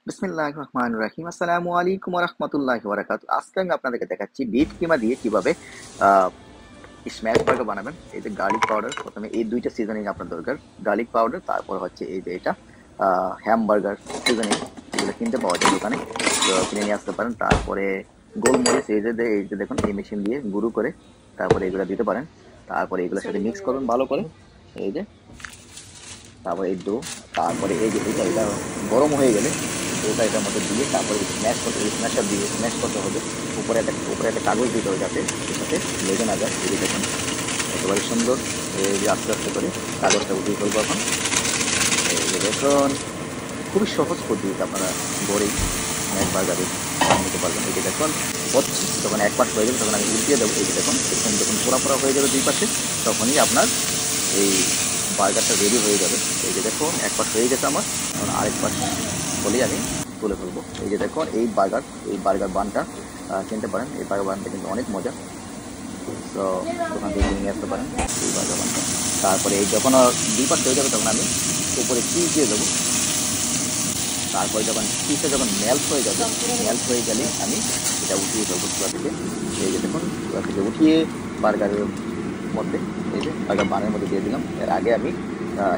বিসমিল্লাহির রহমানির রহিম। আসসালামু আলাইকুম ওয়া রাহমাতুল্লাহি ওয়া বারাকাতুহু। আজকে আমি আপনাদেরকে দেখাচ্ছি বিফ কিমা দিয়ে কিভাবে আ স্ম্যাশ বার্গার বানাবেন। এই যে গার্লিক পাউডার, ১ম এ এই ২ টা সিজনিং আপনার দরকার। গার্লিক পাউডার, তারপর হচ্ছে এই যে এটা আ হ্যামবার্গার সিজনিং, এগুলো কিনতে পাওয়া যায় দোকানে। তো কিনে নিয়ে আসতে পারেন। তারপরে গোলমরিচ, এই যে দেখুন এই মেশিন দিয়ে গুঁড়ো করে তারপরে এগুলা দিতে পারেন। তারপরে এগুলোর সাথে মিক্স করবেন ভালো করে। এই যে তারপরে এই ডো, তারপরে এই যে এটা গরম হয়ে গেলে ডোটা এটার মধ্যে দিয়ে তারপরে স্ম্যাশ করতে হবে। উপরে একটা কাগজ দিতে হবে যাতে এটাতে লেগে না যায়। এই যে দেখুন একেবারে সুন্দর। এই যে আস্তে আস্তে করে কাগজটা উঠিয়ে ফেলবো এখন। এই যে দেখুন খুবই সহজ পদ্ধতিতে আপনারা ঘরেই স্ম্যাশ বার্গারে নিতে পারবেন। এই যে দেখুন হচ্ছে, যখন এক পাশ হয়ে যাবে তখন আমি উল্টিয়ে দেবো। এই যে দেখুন এরকম যখন পোড়া হয়ে যাবে দুই পাশে, তখনই আপনার এই বার্গারটা রেডি হয়ে যাবে। এই যে দেখুন এক পাশ হয়ে গেছে আমার, এখন আরেক পাশ হলেই আমি তুলে ফেলবো। এই যে দেখুন এই বার্গার বানটা কিনতে পারেন। এই বার্গার বানটা কিন্তু অনেক মজা। তো দোকান থেকে কিনে নিয়ে আসতে পারেন এই বার্গার বানটা। তারপরে এই যখন দুই পাশ হয়ে যাবে তখন আমি উপরে চিজ দিয়ে দেবো। তারপরে যখন চিজটা যখন মেল্ট হয়ে গেলে আমি এটা উঠিয়ে দেবো চুলা থেকে। এই যে দেখুন চুলা থেকে উঠিয়ে বার্গারের মধ্যে, এই যে বার্গার বানের মধ্যে দিয়ে দিলাম। এর আগে আমি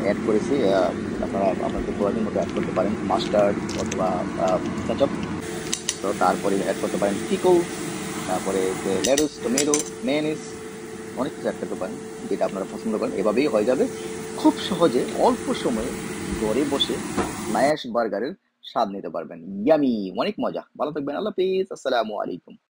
অ্যাড করেছি, আপনারা আপনাদের প্রয়োজন মতো অ্যাড করতে পারেন মাস্টার্ড অথবা কেচাপ। তো তারপরে অ্যাড করতে পারেন পিকল, তারপরে যে লেটুস, টমেটো, মেয়োনিজ, অনেক কিছু অ্যাড করতে পারেন যেটা আপনারা পছন্দ করেন। এভাবেই হয়ে যাবে খুব সহজে অল্প সময়ে ঘরে বসে স্ম্যাশ বার্গারের স্বাদ নিতে পারবেন। ইয়ামি, অনেক মজা। ভালো থাকবেন। আল্লাহ হাফেজ। আসসালামু আলাইকুম।